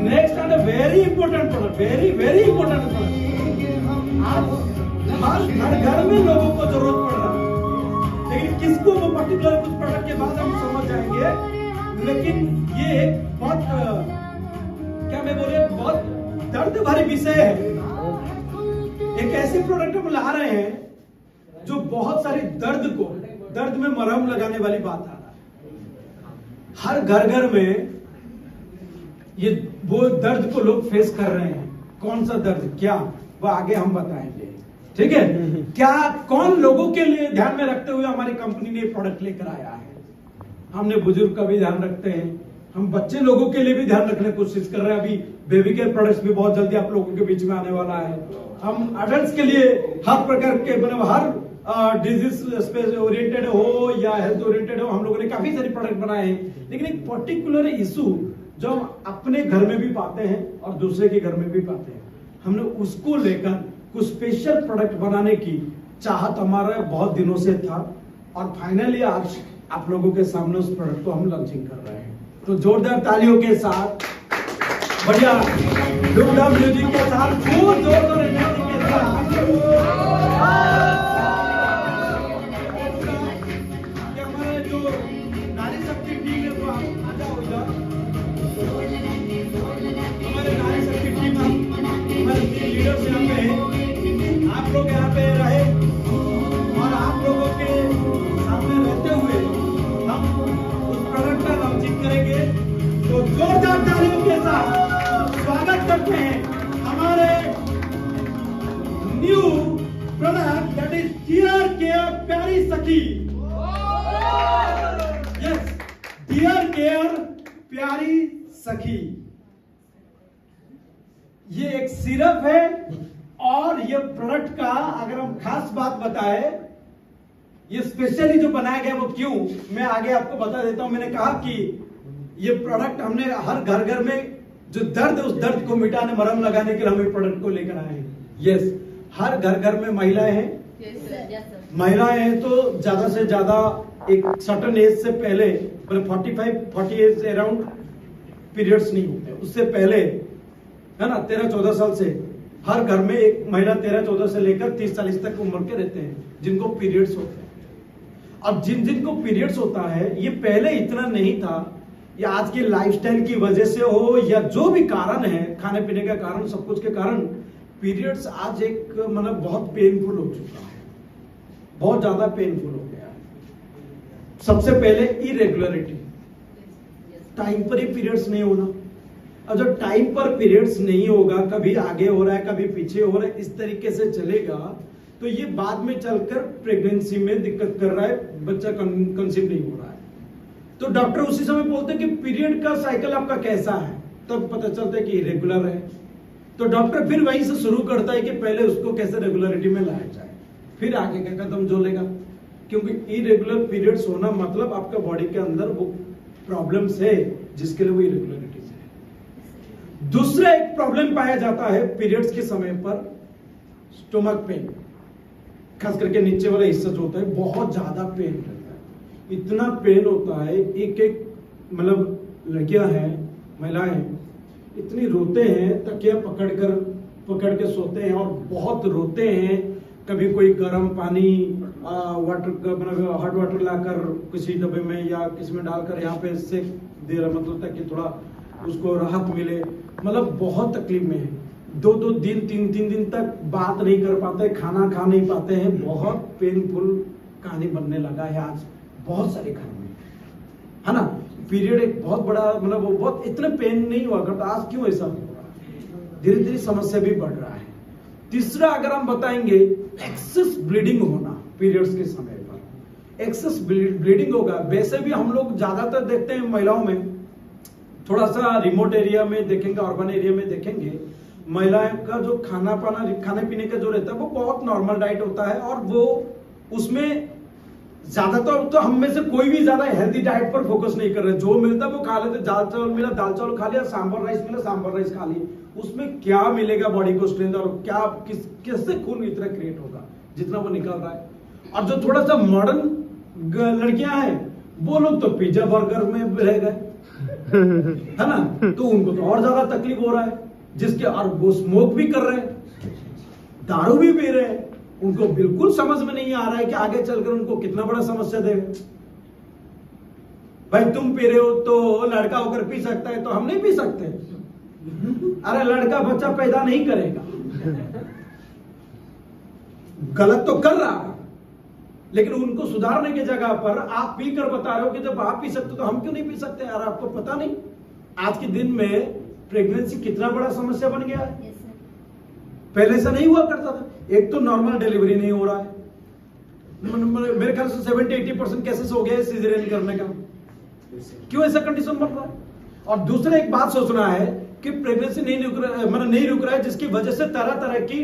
Next and very important product, very very important product. आज हर घर में लोगों को जरूरत पड़ रहा है, लेकिन किसको वो पर्टिकुलर कुछ प्रोडक्ट के बाद हम समझ जाएंगे। लेकिन ये बहुत क्या मैं बोले, बहुत दर्द भरी विषय है। एक ऐसे प्रोडक्ट हम ला रहे हैं जो बहुत सारी दर्द में मरहम लगाने वाली बात आ रहा है। हर घर घर में ये वो दर्द को लोग फेस कर रहे हैं। कौन सा दर्द, क्या, वो आगे हम बताएंगे, ठीक है। क्या कौन लोगों के लिए ध्यान में रखते हुए हमारी कंपनी ने प्रोडक्ट लेकर आया है। हमने बुजुर्ग का भी ध्यान रखते हैं, हम बच्चे लोगों के लिए भी ध्यान रखने की कोशिश कर रहे हैं। अभी बेबी केयर प्रोडक्ट्स भी बहुत जल्दी आप लोगों के बीच में आने वाला है। हम अडल्ट के लिए हर प्रकार के मतलब हर डिजीज स्पेस ओरिएंटेड हो या हेल्थ ओरिएंटेड हो, हम लोगों ने काफी सारे प्रोडक्ट बनाए हैं। लेकिन एक पर्टिकुलर इशू जो हम अपने घर में भी पाते हैं और दूसरे के घर में भी पाते हैं, हमने उसको लेकर कुछ स्पेशल प्रोडक्ट बनाने की चाहत हमारा बहुत दिनों से था। और फाइनली आज आप लोगों के सामने उस प्रोडक्ट को हम लॉन्चिंग कर रहे हैं। तो जोरदार तालियों के साथ, बढ़िया धूमधाम म्यूजिक के साथ, जोरदार एनर्जी के साथ आप लोग यहाँ पे रहे और आप लोगों के सामने रहते हुए हम उस प्रोडक्ट का लॉन्चिंग करेंगे। तो जोरदार तालियों के साथ स्वागत करते हैं हमारे new product that is dear care प्यारी सखी। यस, डियर केयर प्यारी सखी। ये एक सिरप है और ये प्रोडक्ट का अगर हम खास बात बताएं, ये स्पेशली जो बनाया गया वो क्यों, मैं आगे आपको बता देता हूं। मैंने कहा कि ये प्रोडक्ट हमने हर घर घर में जो दर्द है उस दर्द को मिटाने, मरहम लगाने के लिए हम ये प्रोडक्ट को लेकर आए हैं। यस, हर घर घर में महिलाएं हैं। महिलाएं हैं तो ज्यादा से ज्यादा एक सर्टन एज से पहले, मतलब 45-40 एज अराउंड पीरियड्स नहीं होते, उससे पहले है ना 13-14 साल से हर घर में एक महिला 13-14 से लेकर 30-40 तक उम्र के रहते हैं जिनको पीरियड्स होते हैं। अब जिनको पीरियड्स होता है, ये पहले इतना नहीं था, या आज के लाइफस्टाइल की वजह से हो या जो भी कारण है, खाने पीने का कारण, सब कुछ के कारण पीरियड्स आज एक मतलब बहुत पेनफुल हो चुका है, बहुत ज्यादा पेनफुल हो गया है। सबसे पहले इरेगुलरिटी, टाइम पर ही पीरियड्स नहीं होना। और जब टाइम पर पीरियड्स नहीं होगा, कभी आगे हो रहा है कभी पीछे हो रहा है, इस तरीके से चलेगा तो ये बाद में चलकर प्रेगनेंसी में दिक्कत कर रहा है, बच्चा कंसीव नहीं हो रहा है। तो डॉक्टर उसी समय बोलते हैं कि पीरियड का साइकिल आपका कैसा है, तब पता चलता है कि इरेगुलर है। तो डॉक्टर फिर वहीं से शुरू करता है कि पहले उसको कैसे रेगुलरिटी में लाया जाए, फिर आगे का कदम जो लेगा। क्योंकि इरेगुलर पीरियड्स होना मतलब आपका बॉडी के अंदर वो प्रॉब्लम्स है जिसके लिए वो इरेगुलरिटी है। दूसरा एक प्रॉब्लम पाया जाता है पीरियड्स के समय पर, स्टोमक पेन, खास करके नीचे वाला हिस्सा जो होता है बहुत ज्यादा पेन रहता है। इतना पेन होता है, एक मतलब लड़कियां हैं, महिलाएं इतनी रोते हैं, तकिया पकड़ के सोते हैं और बहुत रोते हैं। कभी कोई गर्म पानी वाटर मतलब हॉट वाटर लाकर किसी डब्बे में या किसी में डालकर यहाँ पे सेक दे रहा, मतलब ताकि थोड़ा उसको राहत मिले। मतलब बहुत तकलीफ में है, 2-2 दिन 3-3 दिन तक बात नहीं कर पाते, खाना खा नहीं पाते हैं। बहुत पेनफुल कहानी बनने लगा है आज बहुत सारे घर में, है ना। पीरियड एक बहुत बड़ा मतलब वो बहुत इतना पेन नहीं हुआ करता, आज क्यों ऐसा हो रहा है, धीरे धीरे समस्या भी बढ़ रहा है। तीसरा अगर हम बताएंगे, एक्सेस ब्लीडिंग होना पीरियड्स के समय पर, एक्सेस ब्लीडिंग होगा। वैसे भी हम लोग ज्यादातर देखते हैं महिलाओं में, थोड़ा सा रिमोट एरिया में देखेंगे, अर्बन एरिया में देखेंगे, महिलाएं का जो खाने पीने का जो रहता है वो बहुत नॉर्मल डाइट होता है और वो उसमें ज्यादातर तो हम में से कोई भी ज्यादा हेल्दी डाइट पर फोकस नहीं कर रहे। जो मिलता है वो खा लेते, दाल चावल मिला दाल चावल खा लिया, सांबर राइस मिला सांबर राइस खा लिया। उसमें क्या मिलेगा बॉडी को स्ट्रेंथ और क्या कैसे खून इतना क्रिएट होगा जितना वो निकल रहा है। और जो थोड़ा सा मॉडर्न लड़कियां हैं वो लोग तो पिज्जा बर्गर में रह गए, है ना, तो उनको तो और ज्यादा तकलीफ हो रहा है, जिसके और वो स्मोक भी कर रहे हैं, दारू भी पी रहे हैं, उनको बिल्कुल समझ में नहीं आ रहा है कि आगे चलकर उनको कितना बड़ा समस्या देगा। भाई तुम पी रहे हो तो लड़का होकर पी सकता है, तो हम नहीं पी सकते? अरे लड़का बच्चा पैदा नहीं करेगा, गलत तो कर रहा है, लेकिन उनको सुधारने की जगह पर आप पी कर बता रहे हो कि जब आप पी सकते हो तो हम क्यों नहीं पी सकते? यार आपको पता नहीं आज के दिन में प्रेगनेंसी कितना बड़ा समस्या बन गया है। पहले से नहीं हुआ करता था। एक तो नॉर्मल डिलीवरी नहीं हो रहा है, मेरे ख्याल से 70-80% केसेस हो गए सिजेरियन करने का। क्यों ऐसा कंडीशन बन रहा है? और दूसरा एक बात सोचना है कि प्रेगनेंसी नहीं रुक रहा है, जिसकी वजह से तरह तरह की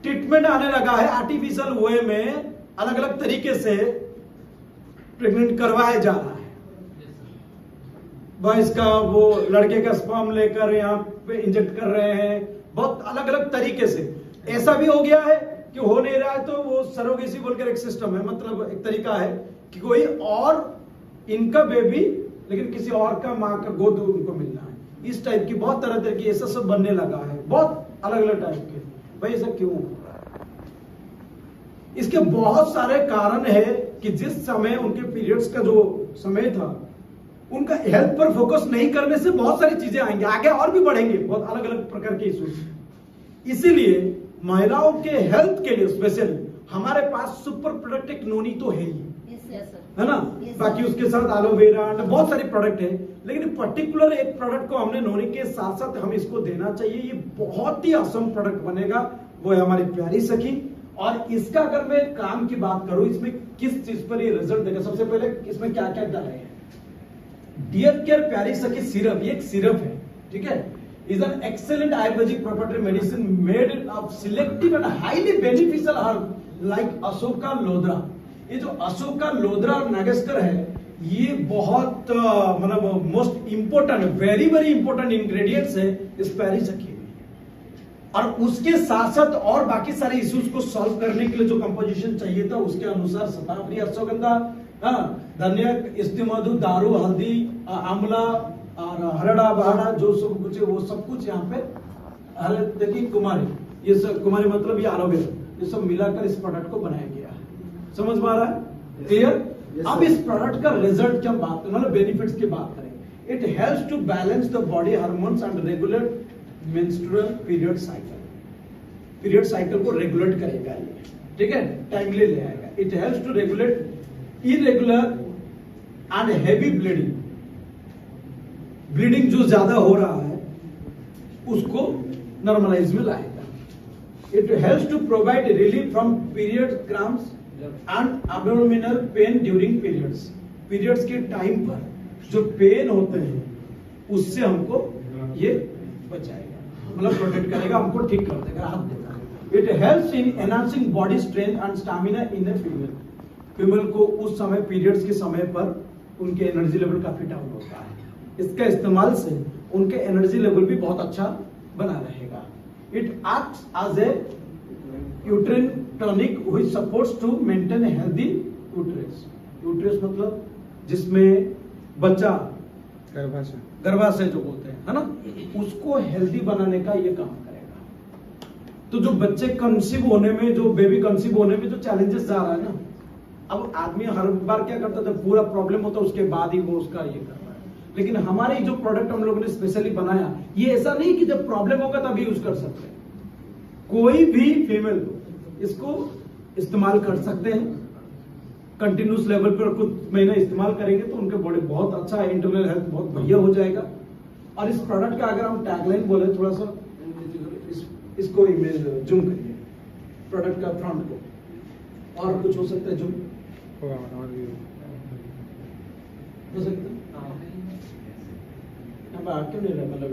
ट्रीटमेंट आने लगा है, आर्टिफिशियल वे में अलग अलग तरीके से प्रेग्नेंट करवाया जा रहा है। बॉयज का वो लड़के का स्पर्म लेकर यहाँ पे इंजेक्ट कर रहे हैं, बहुत अलग अलग तरीके से। ऐसा भी हो गया है कि हो नहीं रहा है तो वो सरोगेसी बोलकर एक सिस्टम है, मतलब एक तरीका है कि कोई और इनका बेबी लेकिन किसी और का माँ का गोद उनको मिलना है। इस टाइप की बहुत तरह की ऐसा सब बनने लगा है, बहुत अलग अलग टाइप के। भाई ऐसा क्यों हो रहा है? इसके बहुत सारे कारण है कि जिस समय उनके पीरियड्स का जो समय था, उनका हेल्थ पर फोकस नहीं करने से बहुत सारी चीजें आएंगे, आगे और भी बढ़ेंगे, बहुत अलग अलग प्रकार के इश्यूज। इसीलिए महिलाओं के हेल्थ के लिए स्पेशली हमारे पास सुपर प्रोडक्ट एक नोनी तो है ही, है ना। बाकी उसके साथ एलोवेरा बहुत सारे प्रोडक्ट है, लेकिन पर्टिकुलर एक प्रोडक्ट को हमने नोनी के साथ साथ हम इसको देना चाहिए। ये बहुत ही असम प्रोडक्ट बनेगा, वो है हमारी प्यारी सखी। और इसका अगर मैं काम की बात करूं, इसमें किस चीज पर ये रिजल्ट देगा, सबसे पहले इसमें क्या क्या डाले हैं। डियर केयर प्यारी सखी सिरप, ये एक सिरप है, ठीक है। Is an excellent ayurvedic property medicine made of selective and highly beneficial herb like ashoka lodhra. ये जो अशोका लोद्रा और नागेस्कर है, ये बहुत मतलब most important, very very important ingredients है इस प्यारी सखी में। और उसके साथ साथ और बाकी सारे इश्यूज को सॉल्व करने के लिए जो कंपोजिशन चाहिए था, उसके अनुसार शतावरी, अश्वगंधा, धनिया, इस्तीमधु, दारू, हल्दी, आंवला और हरड़ा बहड़ा जो सब कुछ है, वो सब कुछ यहाँ पे देखिए कुमारी, ये सब कुमारी मतलब ये एलोवेरा, ये सब मिलाकर इस प्रोडक्ट को बनाया गया है। समझ में आ रहा है? क्लियर? अब इस प्रोडक्ट का रिजल्ट क्या बात मतलब बेनिफिट्स की बात करें। It helps to balance the body hormones and regulate menstrual period cycle. Period cycle को रेगुलेट करेगा ये, ठीक है, टाइमली ले आएगा। It helps to regulate irregular and heavy bleeding. Bleeding जो ज्यादा हो रहा है उसको नॉर्मलाइज में लाएगा। It helps to provide relief from period cramps and abdominal pain during periods. Periods के टाइम पर जो पेन होते हैं उससे हमको ये बचाएगा, मतलब प्रोटेक्ट करेगा, हमको ठीक कर देगा, राहत देगा। It helps in enhancing body strength and stamina in a female. Female को उस समय पीरियड्स के समय पर उनके एनर्जी लेवल काफी डाउन होता है, इसका इस्तेमाल से उनके एनर्जी लेवल भी बहुत अच्छा बना रहेगा। It acts as a uterine tonic which supports to maintain healthy uterus. Uterus मतलब जिसमें बच्चा गर्भाशय जो बोलते हैं, है ना, उसको हेल्दी बनाने का ये काम करेगा। तो जो बच्चे कंसीव होने में, जो बेबी कंसीव होने में जो चैलेंजेस जा रहा है ना, अब आदमी हर बार क्या करता था, पूरा प्रॉब्लम होता है उसके बाद ही वो उसका ये कर रहा है। लेकिन हमारे जो प्रोडक्ट हम लोगों ने स्पेशली बनाया, ये ऐसा नहीं कि जब प्रॉब्लम होगा तभी यूज कर सकते हैं। कोई भी फीमेल इसको इस्तेमाल कर सकते हैं, कंटिन्यूस लेवल पर कुछ महीना इस्तेमाल करेंगे तो उनके बॉडी बहुत अच्छा है, इंटरनल हेल्थ बहुत बढ़िया हो जाएगा। और इस प्रोडक्ट का अगर हम टैगलाइन बोले, थोड़ा सा इसको इमेज जूम करिए, प्रोडक्ट का फ्रंट को, और कुछ हो सकता है जूम हो सकता है, क्यों नहीं रहा, मतलब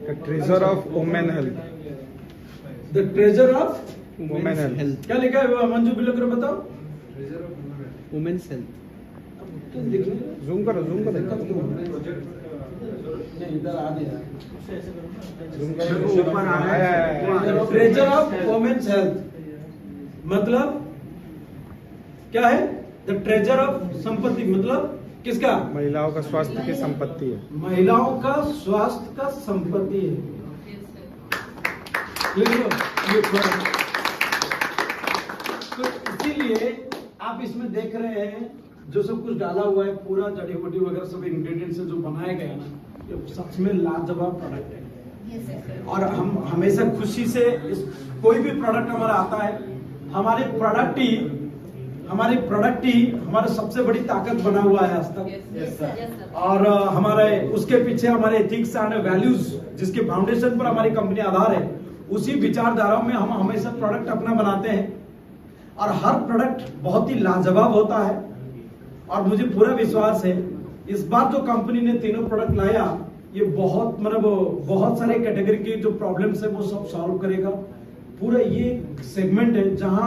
The treasure of women health. The treasure of women health. क्या लिखा है मंजू बिल्कुल बताओ? treasure of women's health. Zoom करो नहीं, इधर आ गया। ऊपर आया। ट्रेजर ऑफ वुमेन्स हेल्थ मतलब क्या है? द ट्रेजर ऑफ संपत्ति मतलब किसका? महिलाओं का स्वास्थ्य की संपत्ति है। महिलाओं का स्वास्थ्य का संपत्ति है। ये product। तो इसीलिए आप इसमें देख रहे हैं जो सब कुछ डाला हुआ है, पूरा जड़ी बूटी वगैरह सब इंग्रेडिएंट्स से जो बनाया गया है ना, ये सच में लाजवाब प्रोडक्ट है। और हम हमेशा खुशी से कोई भी प्रोडक्ट हमारा आता है, हमारी प्रोडक्ट ही हमारी सबसे बड़ी ताकत बना हुआ है आज तक। और हमारे उसके पीछे हमारे एथिक्स एंड वैल्यूज जिसके फाउंडेशन पर हमारी कंपनी आधार है, उसी विचारधाराओं में हम हमेशा प्रोडक्ट अपना बनाते हैं और हर प्रोडक्ट बहुत ही लाजवाब होता है। और मुझे पूरा विश्वास है इस बार जो कंपनी ने तीनों प्रोडक्ट लाया, ये बहुत सारे कैटेगरी की जो प्रॉब्लम्स है वो सब सॉल्व करेगा। पूरा ये सेगमेंट है जहां